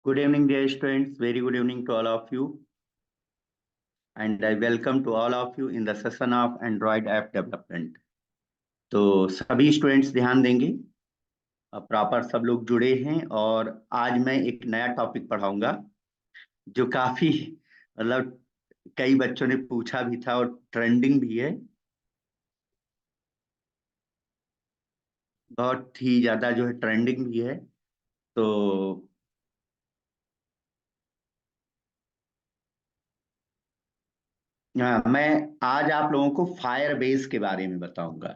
Good evening, dear students. Very good evening to all of you. And I welcome to all of you in the session of Android app development. तो सभी students ध्यान देंगे, proper सब लोग जुड़े हैं और आज मैं एक नया टॉपिक पढ़ाऊंगा जो काफी मतलब कई बच्चों ने पूछा भी था और ट्रेंडिंग भी है, बहुत ही ज्यादा जो है ट्रेंडिंग भी है। तो मैं आज आप लोगों को फायर बेस के बारे में बताऊंगा।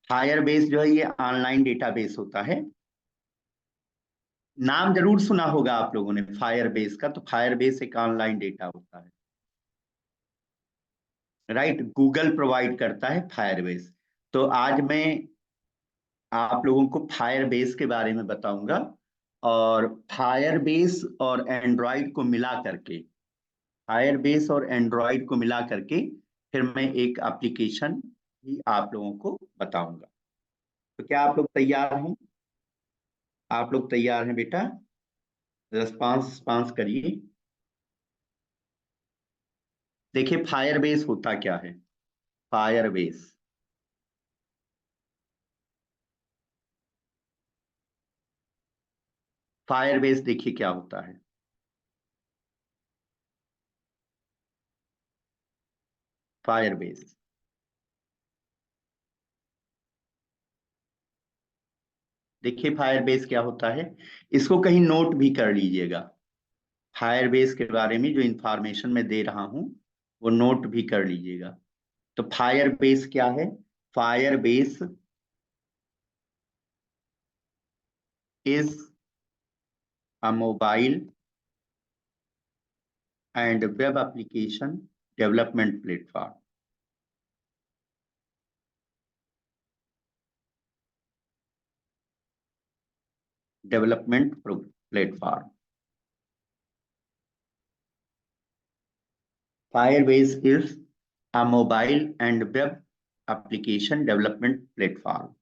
फायर बेस जो है ये ऑनलाइन डेटाबेस होता है। नाम जरूर सुना होगा आप लोगों ने फायर बेस का। तो फायर बेस एक ऑनलाइन डेटा होता है, राइट। गूगल प्रोवाइड करता है फायर बेस। तो आज मैं आप लोगों को फायर बेस के बारे में बताऊंगा और फायर बेस और एंड्रॉइड को मिला करके, फायर बेस और एंड्रॉइड को मिला करके फिर मैं एक एप्लीकेशन भी आप लोगों को बताऊंगा। तो क्या आप लोग तैयार हैं? आप लोग तैयार हैं बेटा? रिस्पांस करिए। देखिए फायर बेस होता क्या है। फायर बेस, फायर बेस देखिए क्या होता है। फायर बेस, देखिए फायर बेस क्या होता है, इसको कहीं नोट भी कर लीजिएगा। फायर बेस के बारे में जो इंफॉर्मेशन मैं दे रहा हूं वो नोट भी कर लीजिएगा। तो फायर बेस क्या है? Fire base is a mobile and web application development platform. Development platform. Firebase is a mobile and web application development platform.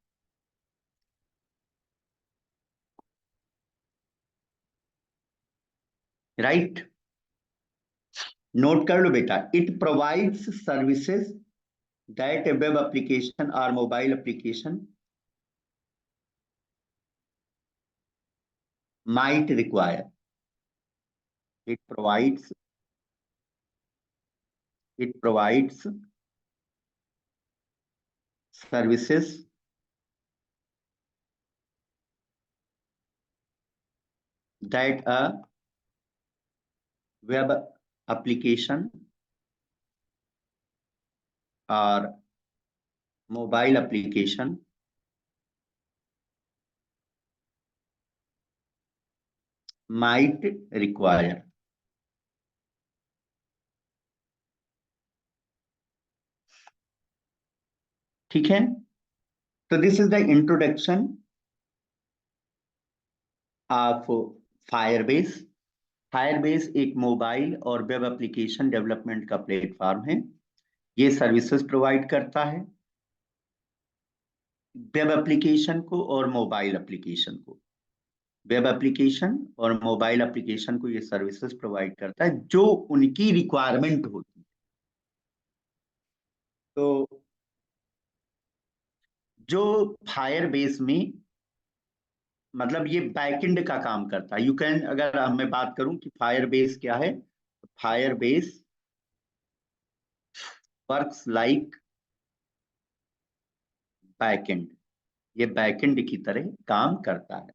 Right? Note कर लो बेटा. It provides services that a web application or mobile application might require. It provides services that a web application or mobile application might require. ठीक है? तो this is the introduction of Firebase. Firebase एक mobile और web application development का platform है। ये services provide करता है वेब एप्लीकेशन को और मोबाइल एप्लीकेशन को। वेब एप्लीकेशन और मोबाइल एप्लीकेशन को ये सर्विसेज प्रोवाइड करता है जो उनकी रिक्वायरमेंट होती है। तो जो फायरबेस में मतलब ये बैकएंड का काम करता है। यू कैन, अगर मैं बात करूं कि फायरबेस क्या है, फायरबेस वर्क्स लाइक बैकएंड। ये बैकएंड की तरह काम करता है।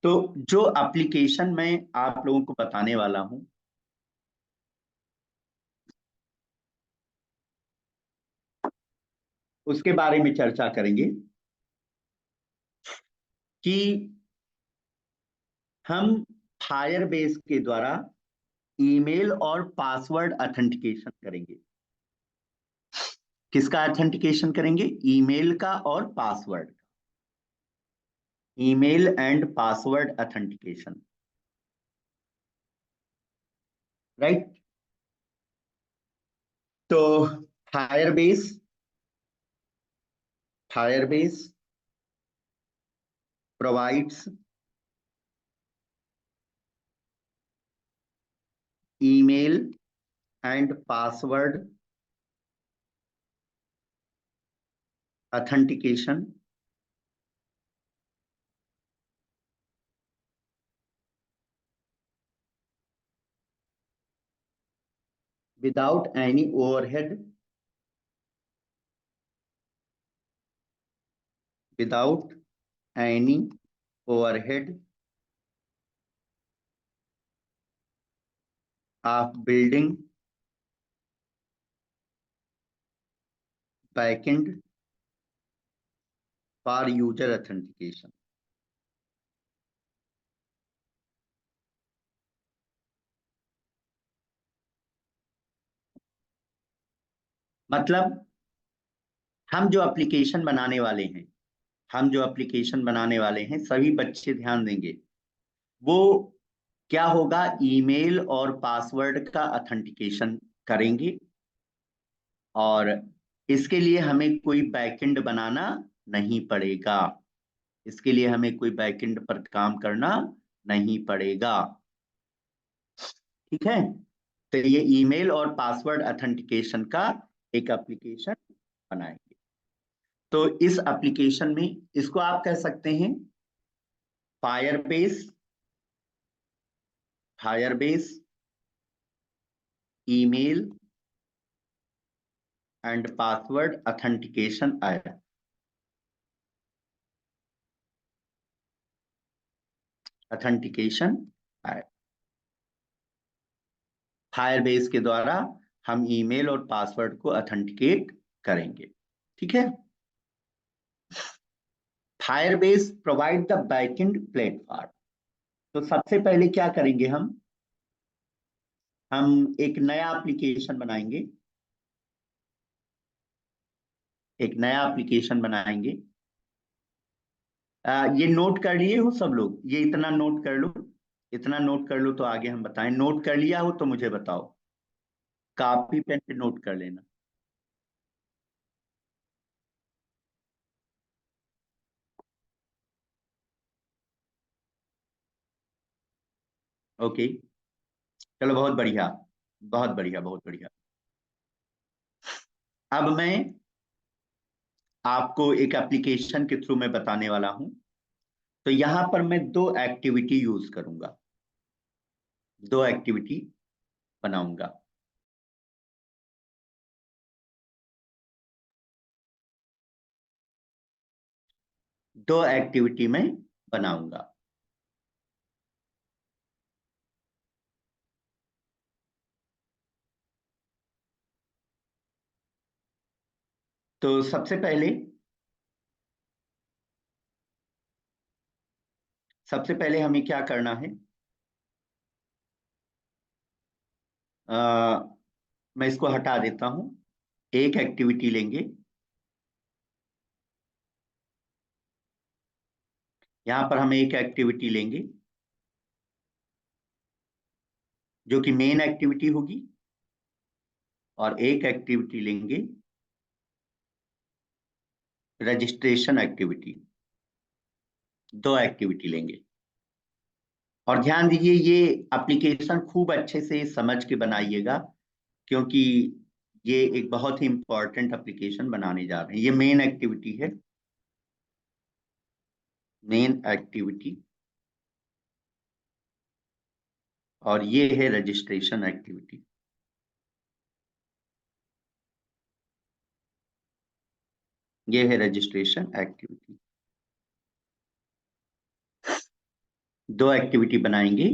तो जो एप्लीकेशन मैं आप लोगों को बताने वाला हूं उसके बारे में चर्चा करेंगे कि हम फायरबेस के द्वारा ईमेल और पासवर्ड ऑथेंटिकेशन करेंगे। किसका ऑथेंटिकेशन करेंगे? ईमेल का और password. Email and password authentication, right. तो Firebase Firebase provides email and password authentication without any overhead, without any overhead of building backend for user authentication. मतलब हम जो एप्लीकेशन बनाने वाले हैं, हम जो एप्लीकेशन बनाने वाले हैं, सभी बच्चे ध्यान देंगे, वो क्या होगा, ईमेल और पासवर्ड का ऑथेंटिकेशन करेंगे। और इसके लिए हमें कोई बैकएंड बनाना नहीं पड़ेगा, इसके लिए हमें कोई बैकएंड पर काम करना नहीं पड़ेगा। ठीक है, तो ये ईमेल और पासवर्ड ऑथेंटिकेशन का एक एप्लीकेशन बनाएंगे। तो इस एप्लीकेशन में इसको आप कह सकते हैं Firebase, Firebase email and password authentication app, authentication app. Firebase के द्वारा हम ईमेल और पासवर्ड को ऑथेंटिकेट करेंगे। ठीक है, Firebase provide the backend platform. तो सबसे पहले क्या करेंगे, हम एक नया एप्लीकेशन बनाएंगे, एक नया एप्लीकेशन बनाएंगे। ये नोट कर लिए हो सब लोग, ये इतना नोट कर लो, इतना नोट कर लो तो आगे हम बताएं। नोट कर लिया हो तो मुझे बताओ, कॉपी पेन पे नोट कर लेना। ओके, चलो बहुत बढ़िया, बहुत बढ़िया, बहुत बढ़िया। अब मैं आपको एक एप्लीकेशन के थ्रू मैं बताने वाला हूं। तो यहां पर मैं दो एक्टिविटी यूज करूंगा, दो एक्टिविटी बनाऊंगा। दो एक्टिविटी में बनाऊंगा। तो सबसे पहले हमें क्या करना है, आ, मैं इसको हटा देता हूं। एक एक्टिविटी लेंगे, यहां पर हम एक एक्टिविटी लेंगे जो कि मेन एक्टिविटी होगी, और एक एक्टिविटी लेंगे रजिस्ट्रेशन एक्टिविटी। दो एक्टिविटी लेंगे, और ध्यान दीजिए ये एप्लीकेशन खूब अच्छे से समझ के बनाइएगा, क्योंकि ये एक बहुत ही इंपॉर्टेंट एप्लीकेशन बनाने जा रहे हैं। ये मेन एक्टिविटी है, मेन एक्टिविटी, और ये है रजिस्ट्रेशन एक्टिविटी। ये है रजिस्ट्रेशन एक्टिविटी। दो एक्टिविटी बनाएंगे,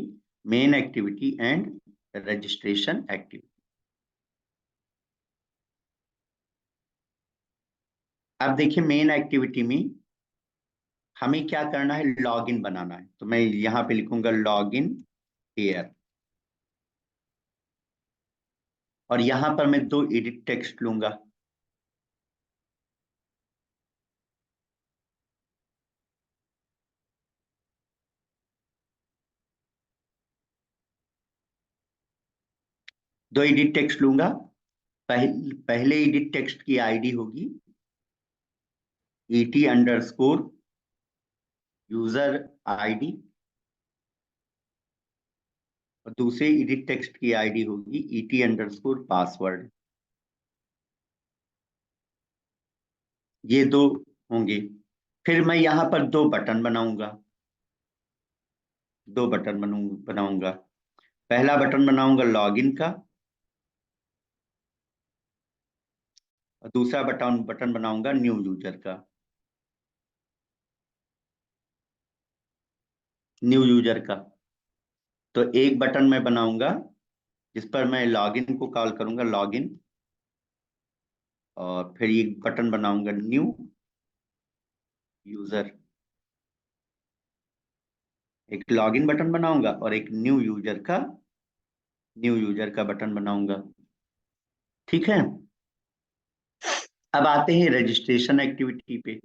main activity and registration activity. अब देखिए मेन एक्टिविटी में हमें क्या करना है, लॉगिन बनाना है। तो मैं यहां पे लिखूंगा लॉगिन हियर, और यहां पर मैं दो एडिट टेक्स्ट लूंगा। दो एडिट टेक्स्ट लूंगा। पहले एडिट टेक्स्ट की आईडी होगी ET_यूजर आईडी, और दूसरे एडिट टेक्स्ट की आईडी होगी ET_पासवर्ड। ये दो होंगे। फिर मैं यहाँ पर दो बटन बनाऊंगा, दो बटन बनाऊंगा। पहला बटन बनाऊंगा लॉगिन का, और दूसरा बटन बटन बनाऊंगा न्यू यूजर का। न्यू यूजर का। तो एक बटन मैं बनाऊंगा जिस पर मैं लॉगिन को कॉल करूंगा, लॉगिन। और फिर एक बटन बनाऊंगा न्यू यूजर। एक लॉगिन बटन बनाऊंगा और एक न्यू यूजर का बटन बनाऊंगा। ठीक है। अब आते हैं रजिस्ट्रेशन एक्टिविटी पे।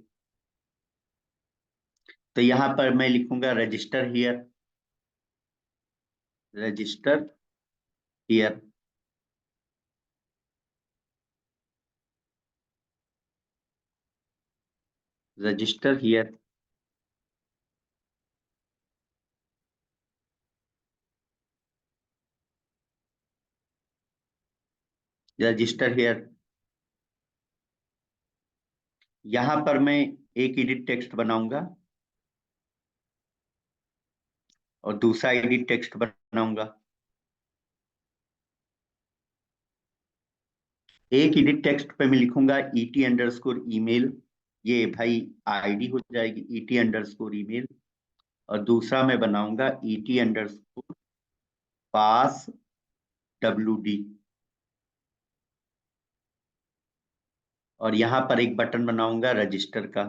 तो यहां पर मैं लिखूंगा register here, register here. Register here. Register here. यहां पर मैं एक एडिट टेक्स्ट बनाऊंगा और दूसरा एडिट टेक्स्ट बनाऊंगा। एक एडिट टेक्स्ट पे मैं लिखूंगा ET_email, ये भाई आईडी हो जाएगी ET_email। और दूसरा मैं बनाऊंगा ET_pass WD। और यहां पर एक बटन बनाऊंगा रजिस्टर का,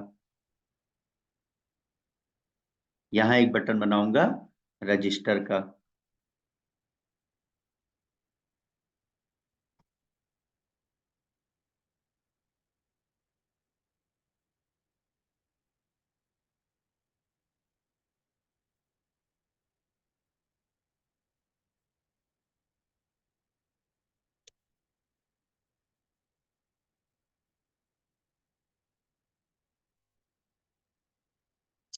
यहां एक बटन बनाऊंगा रजिस्टर का।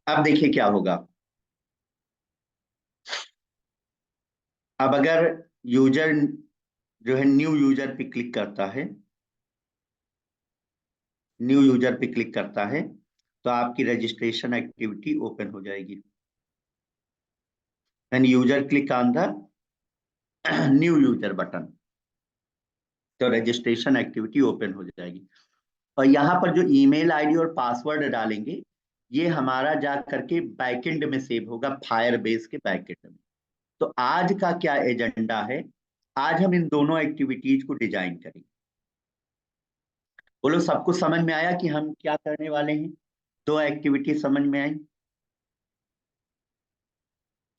अब देखिए क्या होगा। अब अगर यूजर जो है न्यू यूजर पे क्लिक करता है, न्यू यूजर पे क्लिक करता है, तो आपकी रजिस्ट्रेशन एक्टिविटी ओपन हो जाएगी। And user click on the new user button, तो रजिस्ट्रेशन एक्टिविटी ओपन हो जाएगी। और यहाँ पर जो ईमेल आईडी और पासवर्ड डालेंगे, ये हमारा जा करके बैकएंड में सेव होगा, फायरबेस के बैकएंड में। तो आज का क्या एजेंडा है, आज हम इन दोनों एक्टिविटीज को डिजाइन करेंगे। बोलो सबको समझ में आया कि हम क्या करने वाले हैं? दो एक्टिविटी समझ में आई?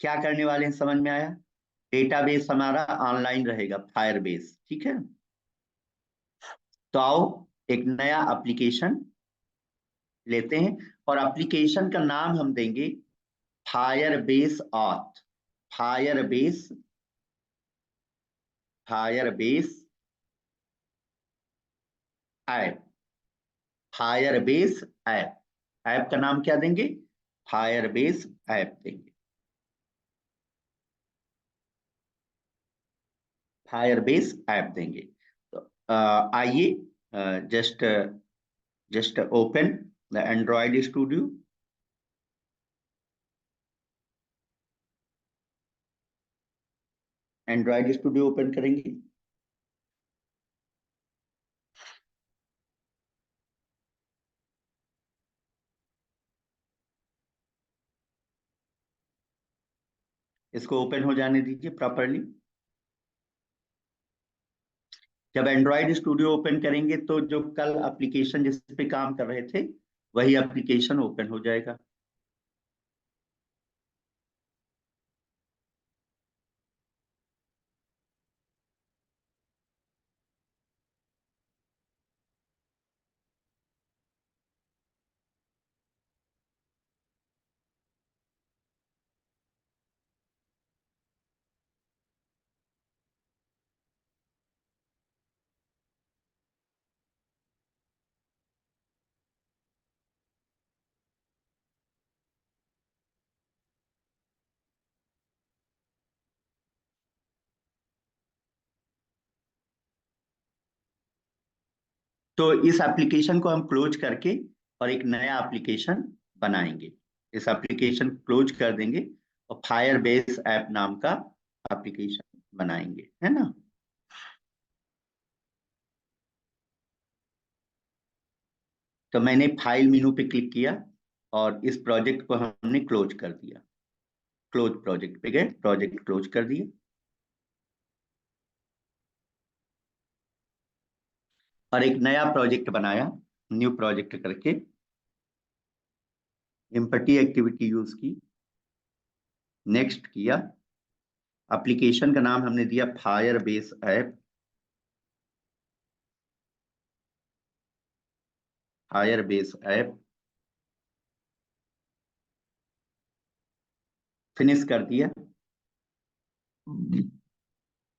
क्या करने वाले हैं समझ में आया? डेटाबेस हमारा ऑनलाइन रहेगा, फायरबेस। ठीक है। तो आओ एक नया एप्लीकेशन लेते हैं, और एप्लीकेशन का नाम हम देंगे Firebase auth. Firebase, Firebase app. Firebase app. App का नाम क्या देंगे? फायरबेस ऐप देंगे। फायरबेस ऐप देंगे। तो आइए, just just open the Android studio. Android studio open करेंगे। इसको ओपन हो जाने दीजिए प्रॉपरली। जब एंड्रॉयड स्टूडियो ओपन करेंगे तो जो कल एप्लीकेशन जिस पे काम कर रहे थे, वही एप्लीकेशन ओपन हो जाएगा। तो इस एप्लीकेशन को हम क्लोज करके और एक नया एप्लीकेशन बनाएंगे। इस एप्लीकेशन क्लोज कर देंगे और फायर बेस ऐप नाम का एप्लीकेशन बनाएंगे, है ना। तो मैंने फाइल मेनू पे क्लिक किया और इस प्रोजेक्ट को हमने क्लोज कर दिया। क्लोज प्रोजेक्ट पे गए, प्रोजेक्ट क्लोज कर दिए और एक नया प्रोजेक्ट बनाया, न्यू प्रोजेक्ट करके एम्पटी एक्टिविटी यूज की, नेक्स्ट किया। एप्लीकेशन का नाम हमने दिया Firebase app, Firebase app, finish कर दिया।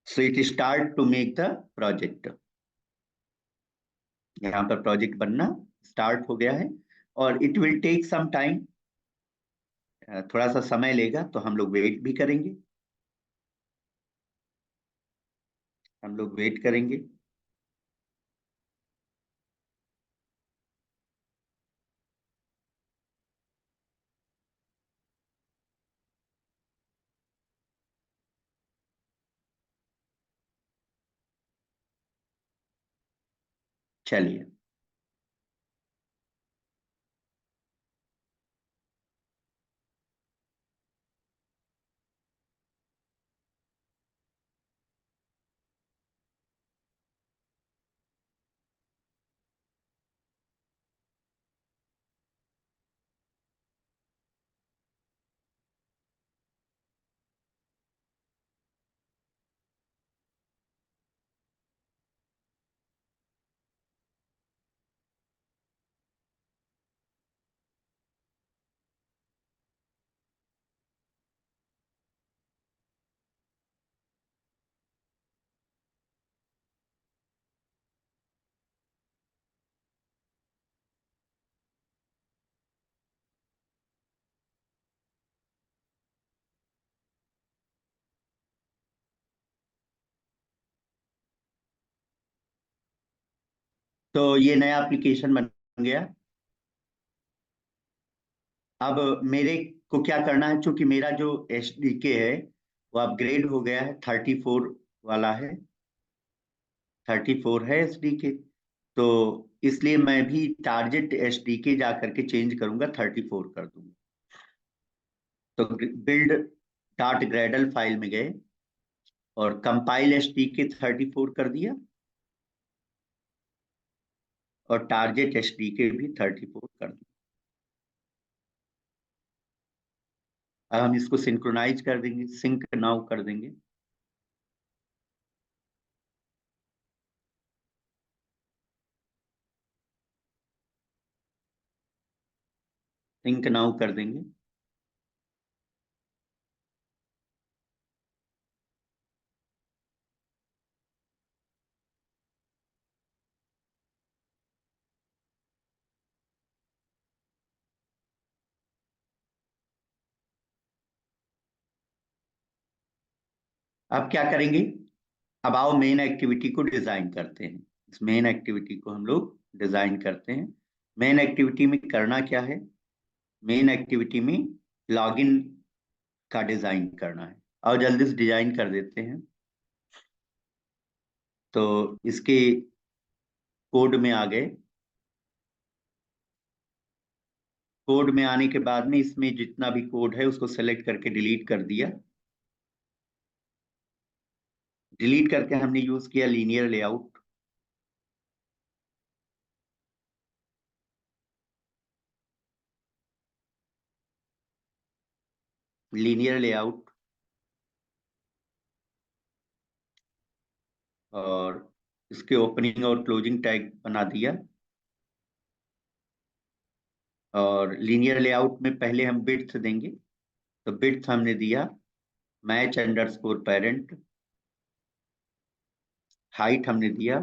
So it start to make the project. यहाँ पर प्रोजेक्ट बनना स्टार्ट हो गया है और it will take some time, थोड़ा सा समय लेगा, तो हम लोग वेट भी करेंगे, हम लोग वेट करेंगे। चलिए, तो ये नया एप्लीकेशन बन गया। अब मेरे को क्या करना है, क्योंकि मेरा जो एसडीके है वो अपग्रेड हो गया है, 34 वाला है, 34 है एसडीके। तो इसलिए मैं भी टारगेट एसडीके जा करके चेंज करूंगा, 34 कर दूंगा। तो बिल्ड डॉट ग्रेडल फाइल में गए और कंपाइल एसडीके 34 कर दिया और टारगेट एसडीके भी 34 कर दिया। अब हम इसको सिंक्रोनाइज कर देंगे, सिंक नाउ कर देंगे। सिंक नाउ कर देंगे। अब क्या करेंगे, अब आओ मेन एक्टिविटी को डिजाइन करते हैं। इस मेन एक्टिविटी को हम लोग डिजाइन करते हैं। मेन एक्टिविटी में करना क्या है, मेन एक्टिविटी में लॉगिन का डिजाइन करना है। और जल्दी से डिजाइन कर देते हैं। तो इसके कोड में आ गए। कोड में आने के बाद में इसमें जितना भी कोड है उसको सेलेक्ट करके डिलीट कर दिया। डिलीट करके हमने यूज किया लीनियर लेआउट। लीनियर लेआउट और इसके ओपनिंग और क्लोजिंग टैग बना दिया। और लीनियर लेआउट में पहले हम विड्थ देंगे, तो विड्थ हमने दिया मैच अंडरस्कोर पेरेंट। हाइट हमने दिया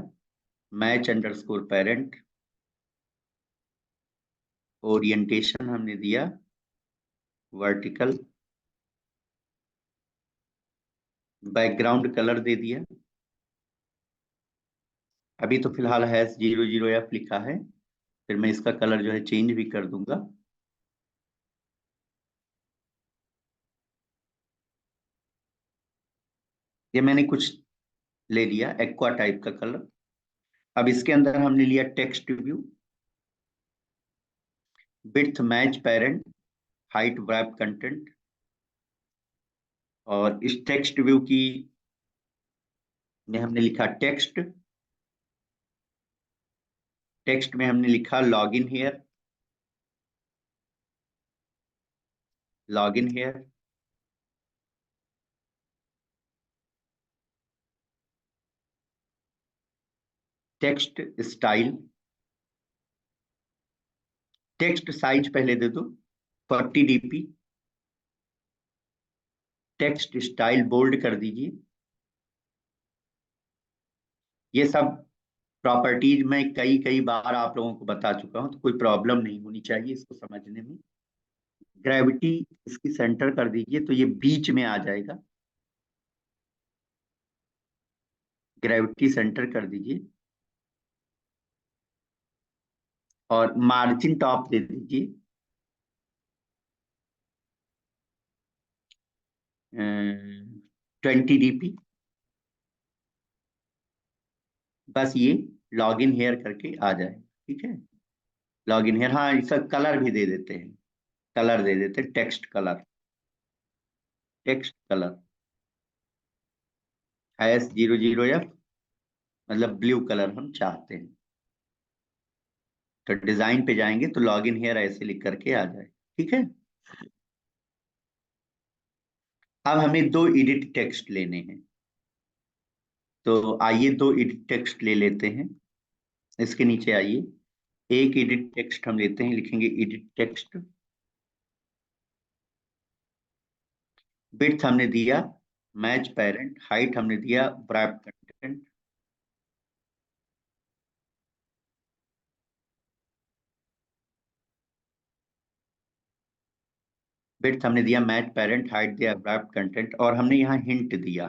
मैच अंडरस्कोर पेरेंट। ओरिएंटेशन हमने दिया वर्टिकल। बैकग्राउंड कलर दे दिया अभी तो फिलहाल हैश 00F लिखा है, फिर मैं इसका कलर जो है चेंज भी कर दूंगा। ये मैंने कुछ ले लिया एक्वा टाइप का कलर। अब इसके अंदर हमने लिया text view, width match parent, height wrap content. और इस टेक्स्ट व्यू की में हमने लिखा टेक्स्ट। टेक्स्ट में हमने लिखा log in here, log in here. Text style, text size पहले दे दो 40 dp। टेक्स्ट स्टाइल बोल्ड कर दीजिए। ये सब प्रॉपर्टीज में कई कई बार आप लोगों को बता चुका हूं, तो कोई प्रॉब्लम नहीं होनी चाहिए इसको समझने में। ग्रेविटी इसकी सेंटर कर दीजिए तो ये बीच में आ जाएगा। ग्रेविटी सेंटर कर दीजिए और मार्जिन टॉप दे दीजिए 20 dp। बस ये लॉग इन हेयर करके आ जाए, ठीक है। लॉग इन हेयर, हाँ इसका कलर भी दे देते हैं, कलर दे देते हैं, text colour. Text colour hash 00F, मतलब ब्लू कलर हम चाहते हैं। तो डिजाइन पे जाएंगे तो लॉग इन हेयर ऐसे लिख करके आ जाए, ठीक है। अब हमें दो एडिट टेक्स्ट लेने हैं, तो आइए दो एडिट टेक्स्ट ले लेते हैं। इसके नीचे आइए, एक एडिट टेक्स्ट हम लेते हैं, लिखेंगे एडिट टेक्स्ट। विड्थ हमने दिया मैच पेरेंट, हाइट हमने दिया wrap कंटेंट। विड्थ हमने दिया मैच पेरेंट, हाइट दिया wrap कंटेंट, और हमने यहाँ हिंट दिया।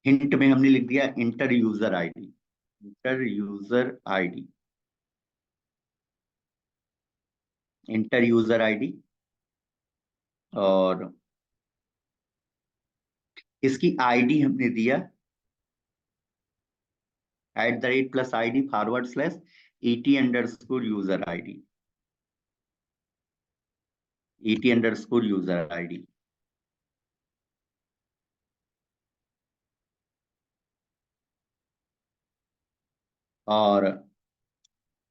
हिंट में हमने लिख दिया inter user ID, inter user ID, inter user ID. और इसकी आईडी हमने दिया @+ ID /ET_user ID, ET_user ID। और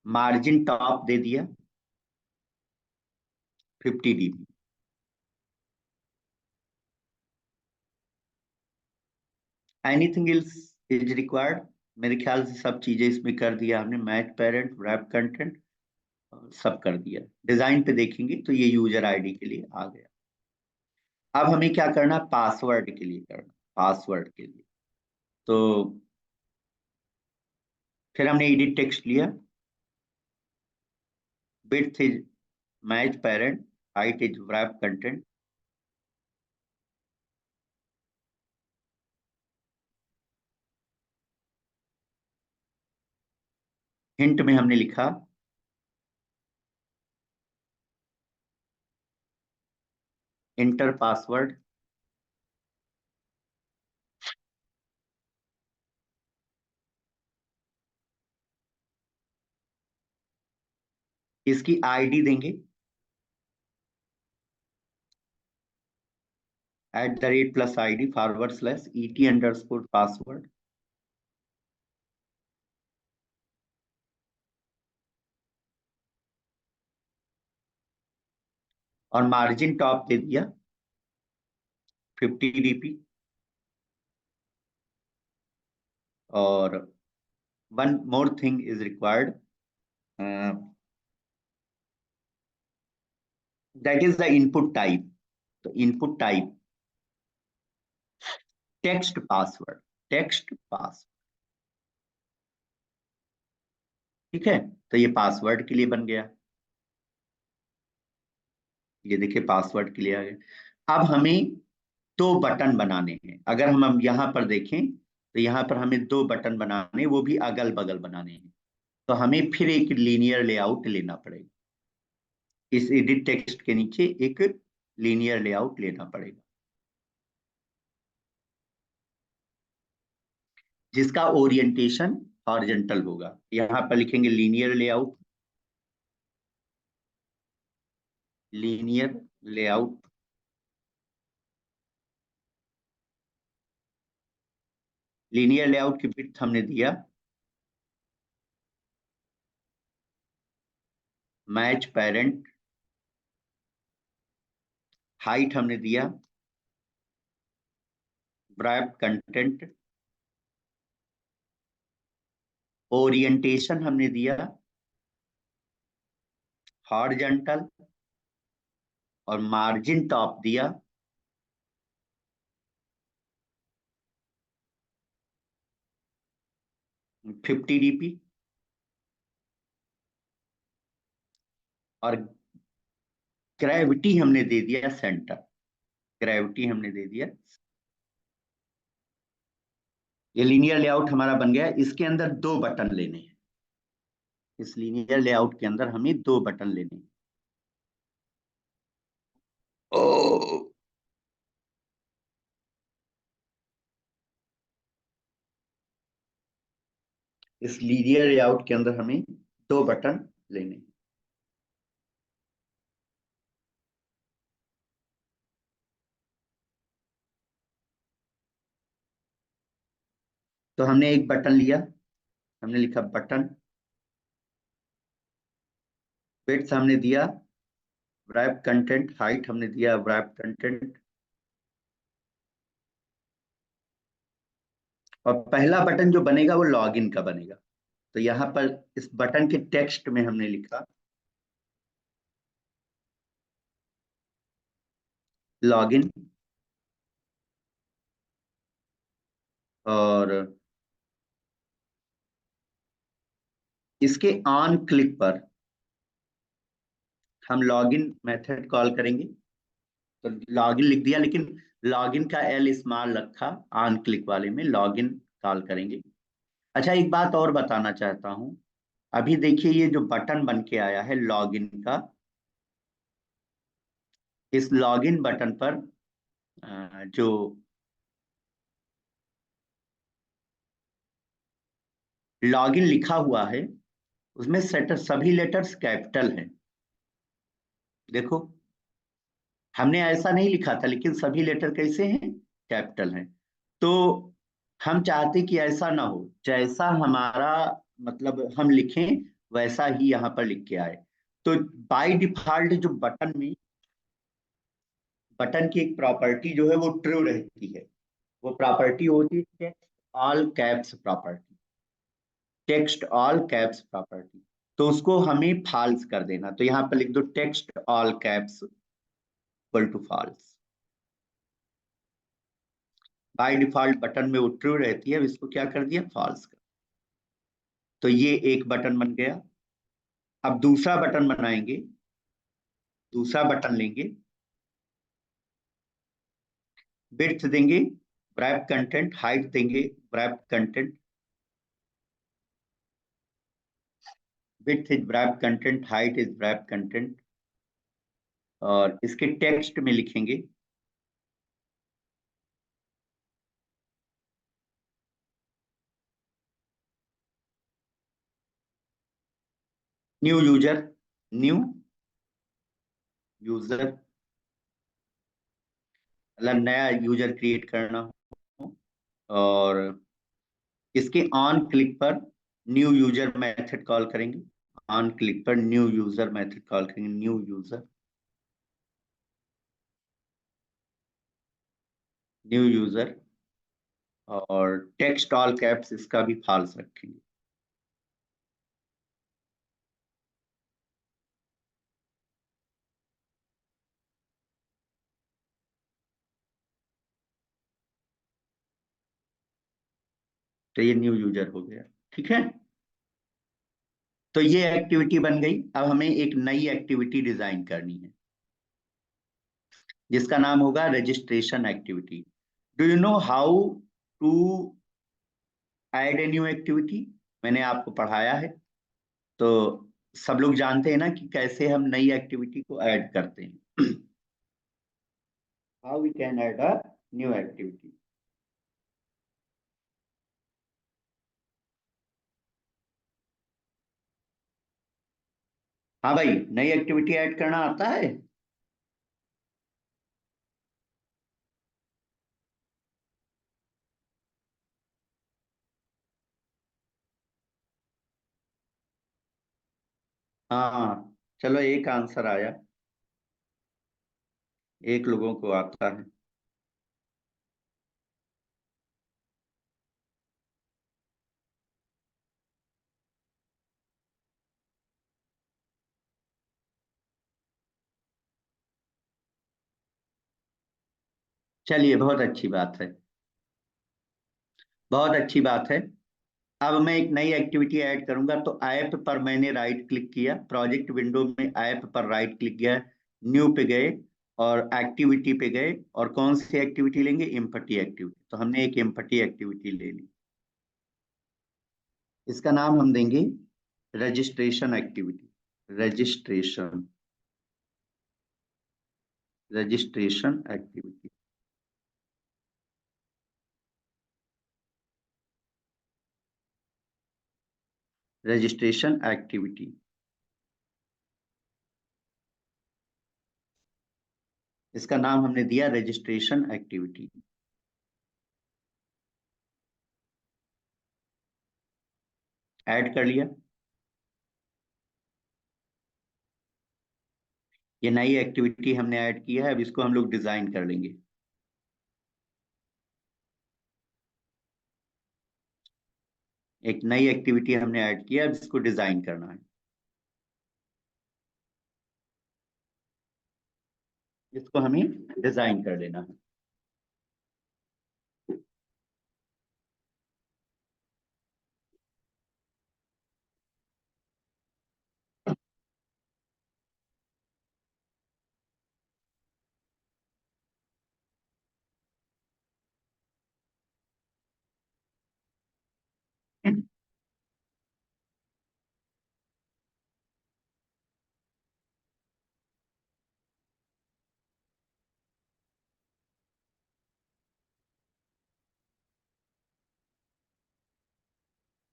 मार्जिन टॉप दे दिया 50 dp। Anything else is required? मेरे ख्याल से सब चीजें इसमें कर दिया हमने, मैच पेरेंट wrap कंटेंट सब कर दिया। डिजाइन पे देखेंगे तो ये यूजर आईडी के लिए आ गया। अब हमें क्या करना, पासवर्ड के लिए करना, पासवर्ड के लिए। तो फिर हमने एडिट टेक्स्ट लिया, width is match parent, height is wrap content. Hint में हमने लिखा इंटर पासवर्ड। इसकी आईडी देंगे @+ID /ET_password। और मार्जिन टॉप दे दिया 50 dp। और one more thing is required, that is the input type. तो input type text password, text pass, ठीक है। तो ये पासवर्ड के लिए बन गया, ये देखिए पासवर्ड के लिए आ गया। अब हमें दो बटन बनाने हैं। अगर हम यहाँ पर देखें तो यहाँ पर हमें दो बटन बनाने, वो भी अगल बगल बनाने हैं। तो हमें फिर एक लीनियर लेआउट लेना पड़ेगा। इस एडिट टेक्स्ट के नीचे एक लीनियर लेआउट लेना पड़ेगा, जिसका ओरिएंटेशन हॉरिजॉन्टल होगा। यहाँ पर लिखेंगे linear layout, linear layout. Linear layout की विड्थ हमने दिया मैच पेरेंट, हाइट हमने दिया wrap कंटेंट, ओरिएंटेशन हमने दिया हॉरिजॉन्टल, और मार्जिन टॉप दिया 50 dp, और ग्रेविटी हमने दे दिया सेंटर, ग्रेविटी हमने दे दिया। ये लीनियर लेआउट हमारा बन गया। इसके अंदर दो बटन लेने हैं, इस लीनियर लेआउट के अंदर हमें दो बटन लेने हैं। ओ, इस लीनियर लेआउट के अंदर हमें दो बटन लेने हैं। तो हमने एक बटन लिया, हमने लिखा बटन, विड्थ हमने दिया wrap कंटेंट, हाइट हमने दिया wrap कंटेंट, और पहला बटन जो बनेगा वो लॉगिन का बनेगा। तो यहाँ पर इस बटन के टेक्स्ट में हमने लिखा लॉगिन, और इसके ऑन क्लिक पर हम लॉगिन मेथड कॉल करेंगे। तो लॉगिन लिख दिया, लेकिन लॉगिन का एल स्मॉल रखा, ऑन क्लिक वाले में लॉगिन कॉल करेंगे। अच्छा, एक बात और बताना चाहता हूं। अभी देखिए ये जो बटन बन के आया है लॉगिन का, इस लॉगिन बटन पर जो लॉगिन लिखा हुआ है उसमें सेटर सभी लेटर्स कैपिटल हैं। देखो, हमने ऐसा नहीं लिखा था, लेकिन सभी लेटर कैसे हैं, कैपिटल हैं। तो हम चाहते कि ऐसा ना हो, जैसा हमारा मतलब हम लिखें वैसा ही यहाँ पर लिख के आए। तो बाय डिफॉल्ट जो बटन में, बटन की एक प्रॉपर्टी जो है वो ट्रू रहती है। वो प्रॉपर्टी होती है text all caps property, text all caps property. तो उसको हमें फॉल्स कर देना। तो यहाँ पर लिख दो text all caps equal to false. By default button में वो ट्रू रहती है, अब इसको क्या कर दिया, फॉल्स कर। तो ये एक बटन बन गया। अब दूसरा बटन बनाएंगे, दूसरा बटन लेंगे, विड्थ देंगे wrap कंटेंट, हाइट देंगे wrap content, width is wrap content, height is wrap content, और इसके टेक्स्ट में लिखेंगे न्यू यूजर, न्यू यूजर, मतलब नया यूजर क्रिएट करना हो। और इसके ऑन क्लिक पर न्यू यूजर मेथड कॉल करेंगे, ऑन क्लिक पर न्यू यूजर मेथड कॉल करेंगे, न्यू यूजर, न्यू यूजर, और टेक्स्ट ऑल कैप्स इसका भी फॉल्स रखेंगे। तो ये न्यू यूजर हो गया, ठीक है। तो ये एक्टिविटी बन गई। अब हमें एक नई एक्टिविटी डिजाइन करनी है, जिसका नाम होगा registration activity. Do you know how to add a new activity मैंने आपको पढ़ाया है, तो सब लोग जानते हैं ना कि कैसे हम नई एक्टिविटी को ऐड करते हैं। How we can add a new activity. हाँ भाई, नई एक्टिविटी ऐड करना आता है। हाँ, चलो एक आंसर आया, एक लोगों को आता है। चलिए, बहुत अच्छी बात है, बहुत अच्छी बात है। अब मैं एक नई एक्टिविटी ऐड करूंगा, तो ऐप पर मैंने राइट क्लिक किया, प्रोजेक्ट विंडो में ऐप पर राइट क्लिक किया, न्यू पे गए और एक्टिविटी पे गए, और कौन सी एक्टिविटी लेंगे? Empty activity. तो हमने एक एम्पटी एक्टिविटी ले ली। इसका नाम हम देंगे registration activity. Registration, registration activity. Registration activity, इसका नाम हमने दिया रजिस्ट्रेशन एक्टिविटी। ऐड कर लिया। ये नई एक्टिविटी हमने ऐड की है, अब इसको हम लोग डिजाइन कर लेंगे। एक नई एक्टिविटी हमने ऐड किया, अब इसको डिजाइन करना है। इसको हमें डिजाइन कर लेना है।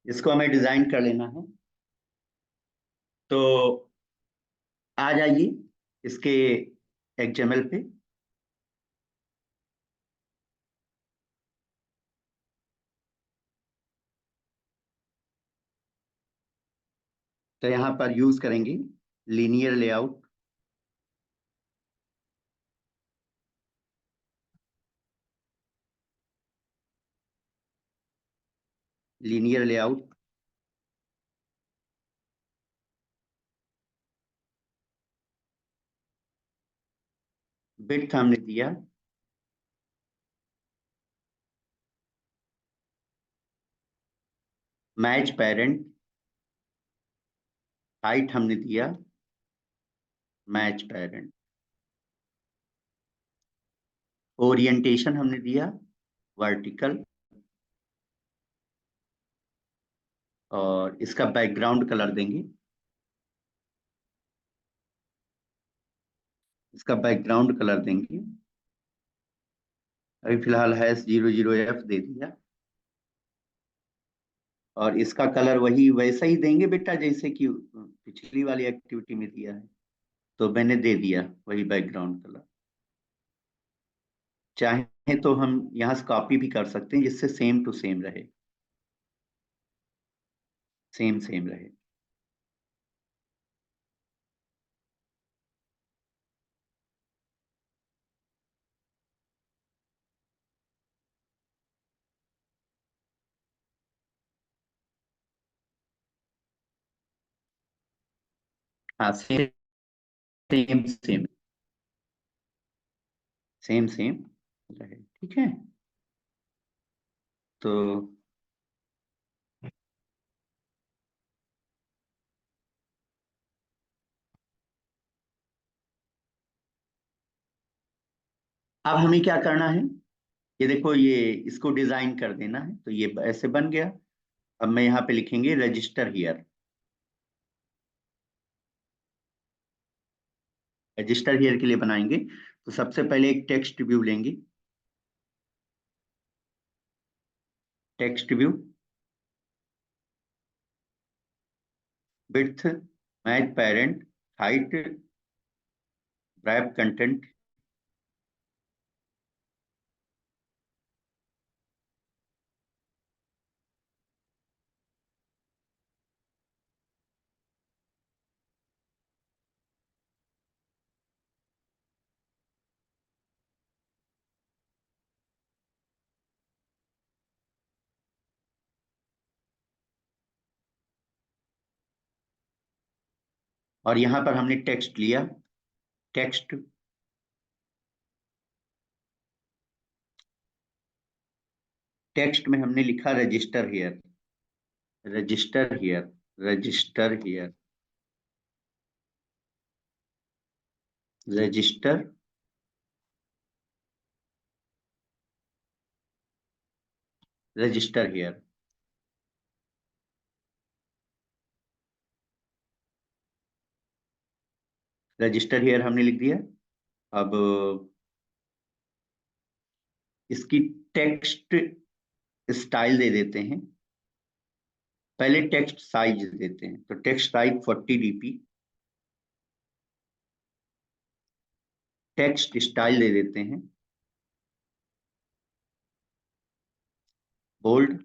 इसको हमें डिजाइन कर लेना है। तो आ जाइए इसके एक्सएमएल पे। तो यहाँ पर यूज करेंगे linear layout. Linear layout, width हमने दिया, मैच पेरेंट, हाइट हमने दिया मैच पेरेंट, ओरिएंटेशन हमने दिया वर्टिकल, और इसका बैकग्राउंड कलर देंगे, इसका बैकग्राउंड कलर देंगे, अभी फिलहाल -00F दे दिया। और इसका कलर वही वैसा ही देंगे बेटा, जैसे कि पिछली वाली एक्टिविटी में दिया है। तो मैंने दे दिया वही बैकग्राउंड कलर। चाहे तो हम यहाँ से कॉपी भी कर सकते हैं, जिससे सेम टू सेम रहे, सेम सेम रहे। हाँ, same same same, same same रहे, ठीक है। तो अब हमें क्या करना है? ये देखो, ये इसको डिजाइन कर देना है, तो ये ऐसे बन गया। अब मैं यहाँ पे लिखेंगे रजिस्टर हियर। रजिस्टर हियर के लिए बनाएंगे तो सबसे पहले एक टेक्स्ट व्यू लेंगे। Text view, width, match parent, height, wrap content. और यहाँ पर हमने टेक्स्ट लिया। टेक्स्ट, टेक्स्ट में हमने लिखा register here. Register here, register here, register, register here. Register here हमने लिख दिया। अब इसकी टेक्स्ट स्टाइल दे देते हैं। पहले टेक्स्ट साइज देते हैं, तो text size 40 dp। Text style दे देते हैं बोल्ड।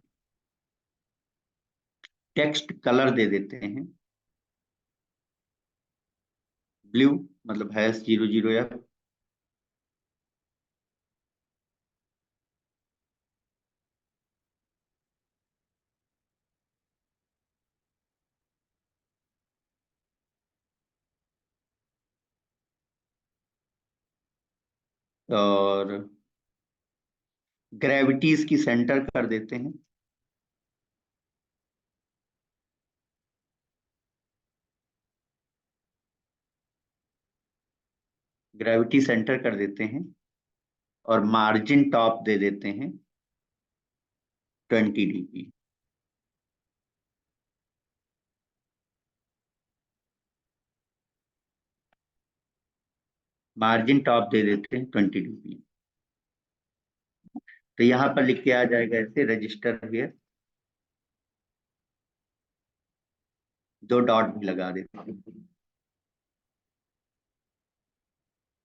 टेक्स्ट कलर दे देते हैं ब्लू, मतलब #00F। और ग्रेविटी इसकी सेंटर कर देते हैं। ग्रेविटी सेंटर कर देते हैं और मार्जिन टॉप दे देते हैं 20 dp। मार्जिन टॉप दे देते हैं 20 dp। तो यहाँ पर लिख के आ जाएगा ऐसे, रजिस्टर हियर। 2 डॉट भी लगा देते हैं।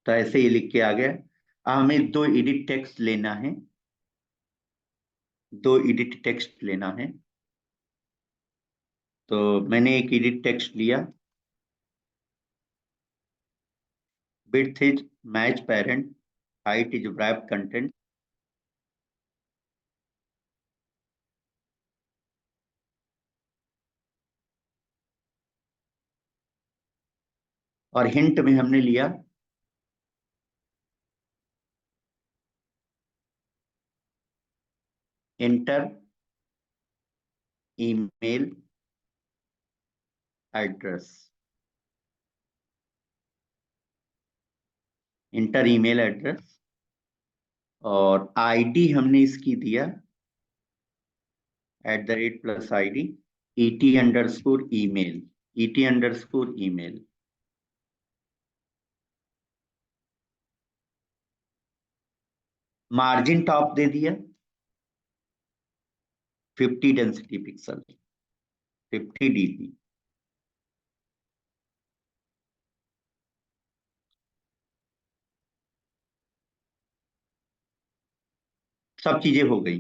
तो ऐसे ही लिख के आ गया। अब हमें 2 एडिट टेक्स्ट लेना है। 2 एडिट टेक्स्ट लेना है। तो मैंने एक एडिट टेक्स्ट लिया। Width is match parent, height is wrap content. और हिंट में हमने लिया inter email address. Inter email address. और आईडी हमने इसकी दिया @+ID, ET_email, ET_email। Margin top दे दिया 50 डेंसिटी पिक्सल, 50 dp। सब चीजें हो गई।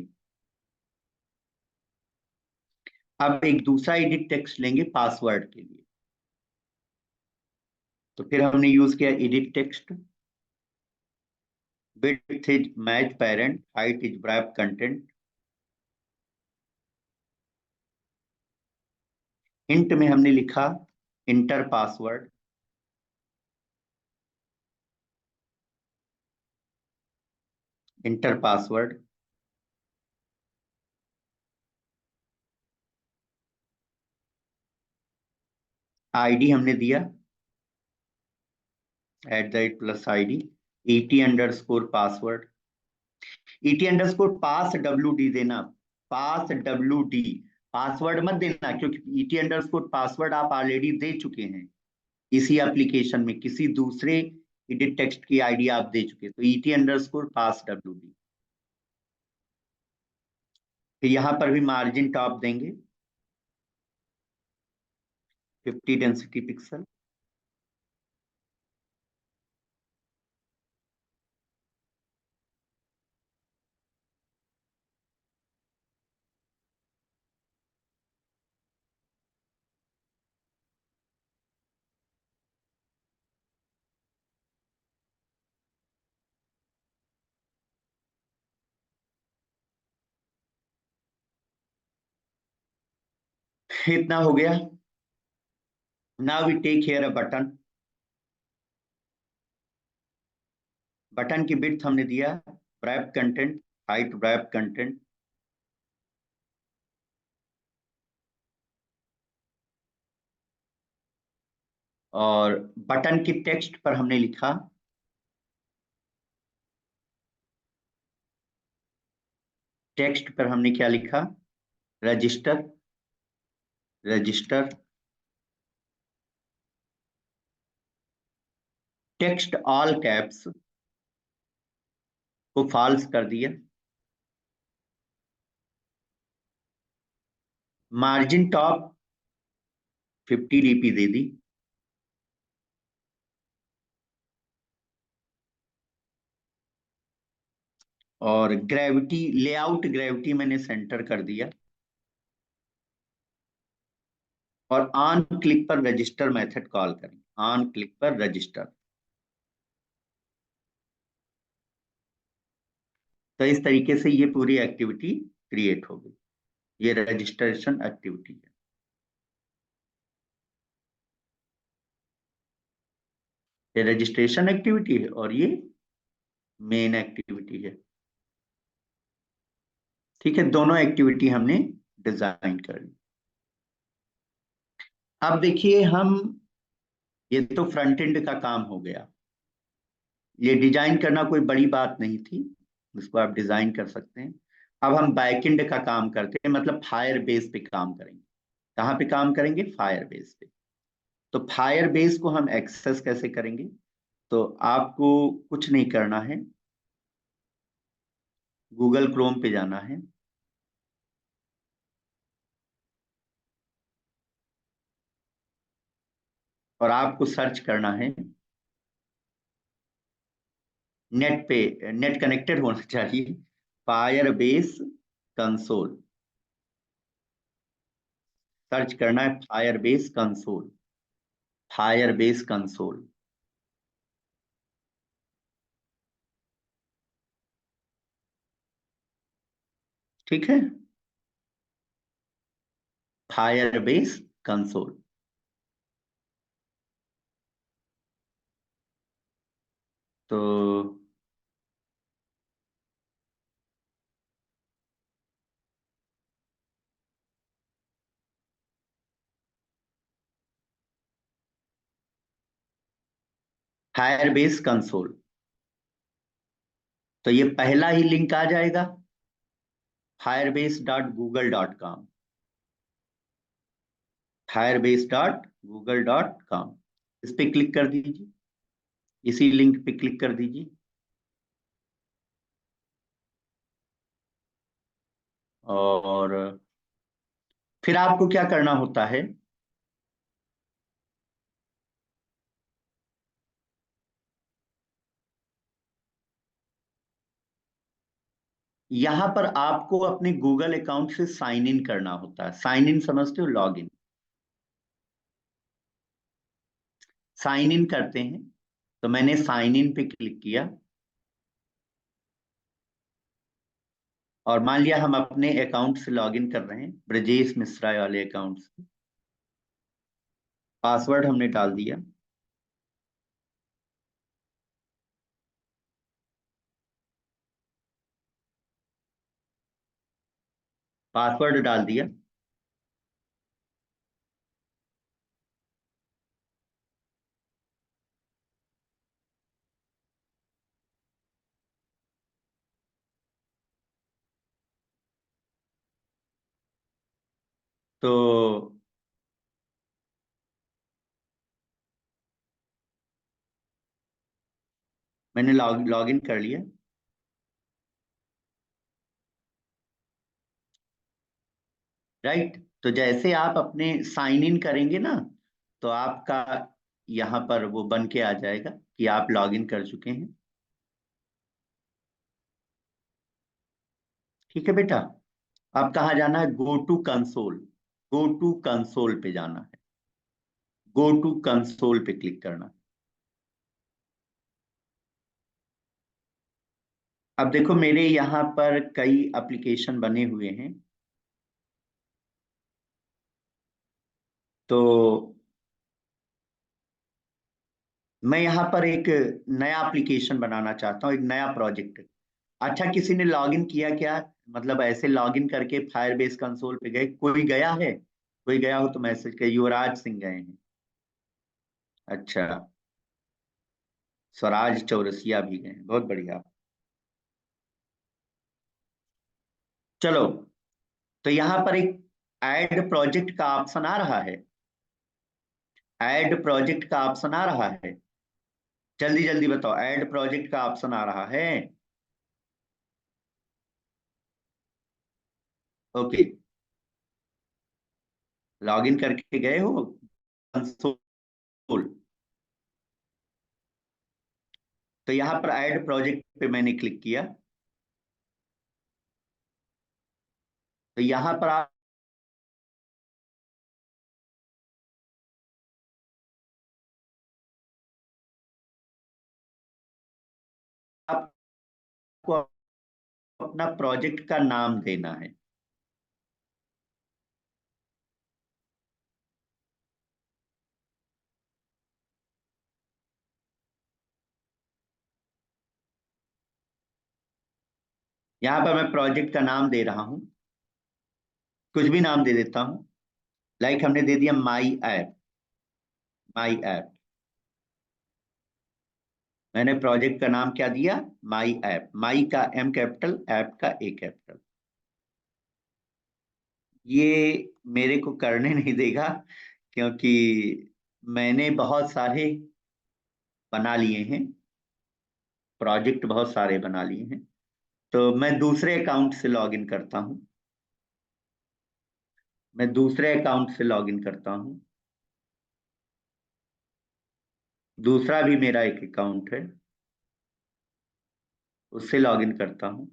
अब एक दूसरा एडिट टेक्स्ट लेंगे पासवर्ड के लिए। तो फिर हमने यूज किया edit text. Width is match parent, height is wrap content. Hint में हमने लिखा inter password. Inter password. ID हमने दिया @+ID, ET_पासवर्ड। ET_pass WD देना, pass WD। पासवर्ड मत देना, क्योंकि ईटी अंडरस्कोर पासवर्ड आप ऑलरेडी दे चुके हैं इसी एप्लीकेशन में, किसी दूसरे एडिट टेक्स्ट की आईडी आप दे चुके हैं, तो ईटी अंडरस्कोर पास WB। फिर यहाँ पर भी मार्जिन टॉप देंगे 50 डेंसिटी पिक्सल। इतना हो गया। Now we take here a button. Button की विड्थ हमने दिया wrap content, height wrap content, और बटन की टेक्स्ट पर हमने लिखा, टेक्स्ट पर हमने क्या लिखा, register, register. Text all caps को फॉल्स कर दिया। मार्जिन टॉप 50 DP दे दी। और ग्रेविटी, लेआउट ग्रेविटी मैंने सेंटर कर दिया। और ऑन क्लिक पर रजिस्टर मेथड कॉल करें, ऑन क्लिक पर रजिस्टर। तो इस तरीके से ये पूरी एक्टिविटी क्रिएट हो गई। ये रजिस्ट्रेशन एक्टिविटी है। ये रजिस्ट्रेशन एक्टिविटी है और ये मेन एक्टिविटी है। ठीक है, दोनों एक्टिविटी हमने डिजाइन कर ली। अब देखिए हम, ये तो फ्रंट एंड का काम हो गया। ये डिजाइन करना कोई बड़ी बात नहीं थी, इसको आप डिजाइन कर सकते हैं। अब हम बैक एंड का काम करते हैं, मतलब फायर बेस पे काम करेंगे। कहाँ पे काम करेंगे? फायर बेस पे। तो फायर बेस को हम एक्सेस कैसे करेंगे? तो आपको कुछ नहीं करना है, गूगल क्रोम पे जाना है और आपको सर्च करना है, नेट पे, नेट कनेक्टेड होना चाहिए, फायर बेस कंसोल। सर्च करना है fire base console, fire base console. ठीक है, फायर बेस कंसोल। तो फायर बेस कंसोल, तो ये पहला ही लिंक आ जाएगा, firebase.google.com, firebase.google.com। इस पे क्लिक कर दीजिए, इसी लिंक पे क्लिक कर दीजिए। और फिर आपको क्या करना होता है, यहां पर आपको अपने गूगल अकाउंट से साइन इन करना होता है। साइन इन समझते हो? Log in. साइन इन करते हैं, तो मैंने साइन इन पे क्लिक किया और मान लिया हम अपने अकाउंट से लॉग इन कर रहे हैं, ब्रजेश मिश्रा वाले अकाउंट से। पासवर्ड हमने डाल दिया, पासवर्ड डाल दिया। तो मैंने लॉग इन कर लिया। राइट, तो जैसे आप अपने साइन इन करेंगे ना, तो आपका यहाँ पर वो बन के आ जाएगा कि आप लॉग इन कर चुके हैं। ठीक है बेटा। अब कहाँ जाना है? Go to console. Go to console पे जाना है। गो टू कंसोल पे क्लिक करना है। अब देखो मेरे यहाँ पर कई एप्लीकेशन बने हुए हैं। तो मैं यहाँ पर एक नया एप्लीकेशन बनाना चाहता हूँ, एक नया प्रोजेक्ट। अच्छा, किसी ने लॉगिन किया क्या? मतलब ऐसे लॉगिन करके फायरबेस कंसोल पे गए? कोई गया है? कोई गया हो तो मैसेज कर। युवराज सिंह गए हैं। अच्छा। स्वराज चौरसिया भी गए हैं, बहुत बढ़िया। चलो, तो यहाँ पर एक ऐड प्रोजेक्ट का ऑप्शन आ रहा है। ऐड प्रोजेक्ट का ऑप्शन आ रहा है। जल्दी जल्दी बताओ, ऐड प्रोजेक्ट का ऑप्शन आ रहा है? ओके। लॉगिन करके गए हो कंसोल? तो यहाँ पर ऐड प्रोजेक्ट पे मैंने क्लिक किया। तो यहाँ पर आपको अपना प्रोजेक्ट का नाम देना है। यहाँ पर मैं प्रोजेक्ट का नाम दे रहा हूँ, कुछ भी नाम दे देता हूँ। लाइक हमने दे दिया माई ऐप। My app. मैंने प्रोजेक्ट का नाम क्या दिया? My app. माई का एम कैपिटल, ऐप का ए कैपिटल। ये मेरे को करने नहीं देगा, क्योंकि मैंने बहुत सारे बना लिए हैं। प्रोजेक्ट बहुत सारे बना लिए हैं। तो मैं दूसरे अकाउंट से लॉगिन करता हूँ। मैं दूसरे अकाउंट से लॉगिन करता हूँ। दूसरा भी मेरा एक अकाउंट है, उससे लॉगिन करता हूँ।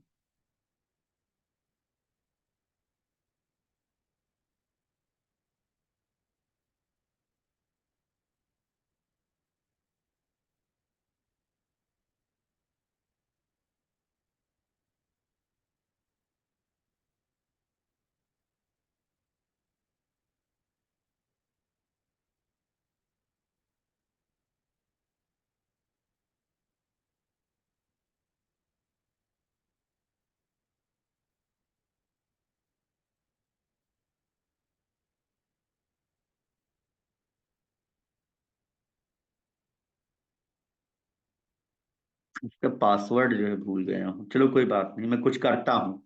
इसका पासवर्ड जो है भूल गया हूँ। चलो कोई बात नहीं, मैं कुछ करता हूँ।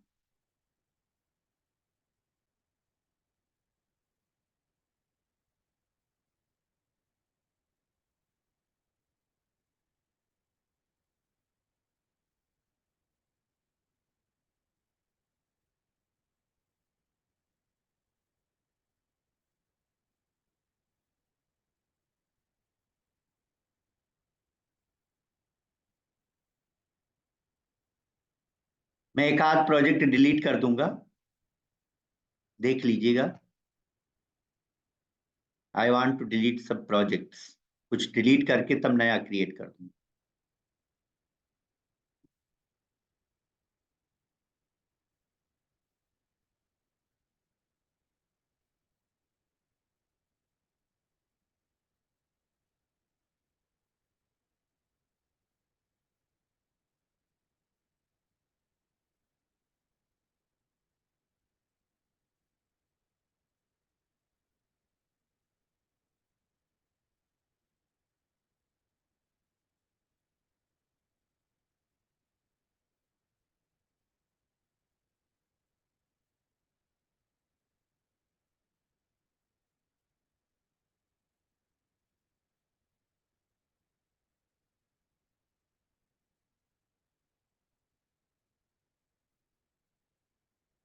मैं एक आध प्रोजेक्ट डिलीट कर दूंगा, देख लीजिएगा। आई वांट टू डिलीट सब प्रोजेक्ट्स। कुछ डिलीट करके तब नया क्रिएट कर दूंगा।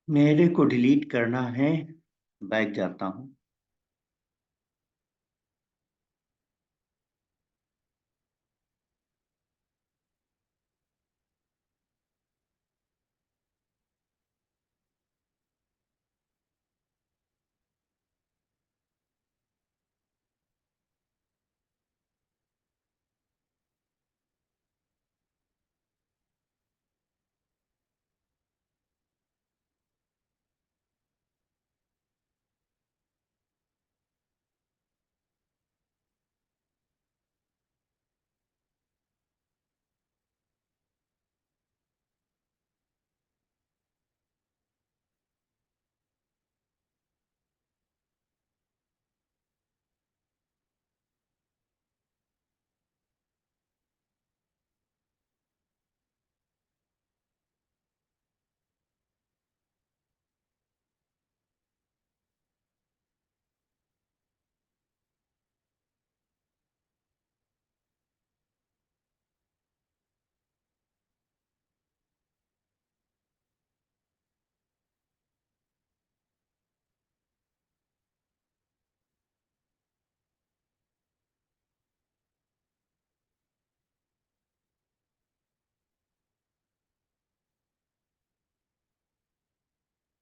मेरे को डिलीट करना है, बैक जाता हूँ।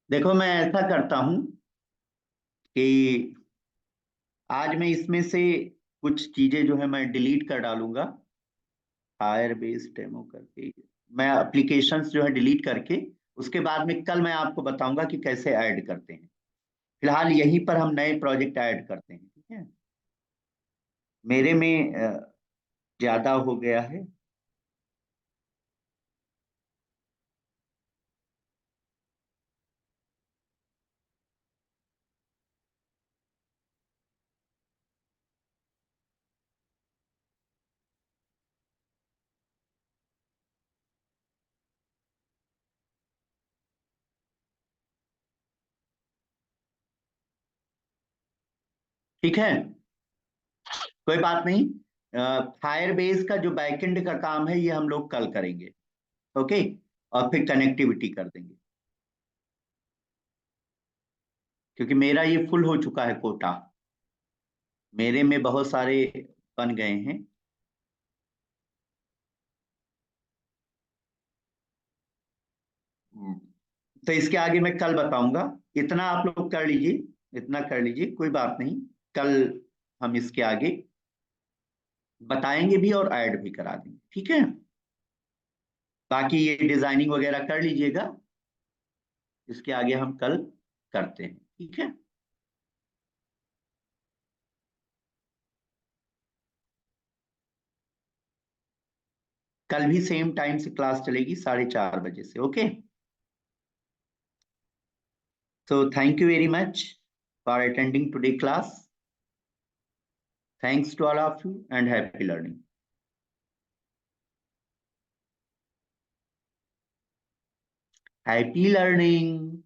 देखो, मैं ऐसा करता हूँ कि आज मैं इसमें से कुछ चीजें जो है मैं डिलीट कर डालूंगा। फायर बेस डेमो करके मैं एप्लीकेशंस जो है डिलीट करके उसके बाद में कल मैं आपको बताऊंगा कि कैसे ऐड करते हैं। फिलहाल यहीं पर हम नए प्रोजेक्ट ऐड करते हैं, ठीक है। मेरे में ज्यादा हो गया है। ठीक है, कोई बात नहीं। फायर बेस का जो बैकएंड का काम है ये हम लोग कल करेंगे। ओके, और फिर कनेक्टिविटी कर देंगे, क्योंकि मेरा ये फुल हो चुका है कोटा। मेरे में बहुत सारे बन गए हैं। हम्म, तो इसके आगे मैं कल बताऊंगा। इतना आप लोग कर लीजिए, इतना कर लीजिए, कोई बात नहीं। कल हम इसके आगे बताएंगे भी और ऐड भी करा देंगे, ठीक है। बाकी ये डिजाइनिंग वगैरह कर लीजिएगा, इसके आगे हम कल करते हैं, ठीक है। कल भी सेम टाइम से क्लास चलेगी, 4:30 बजे से। Okay, so thank you very much for attending today class. Thanks to all of you and happy learning. Happy learning.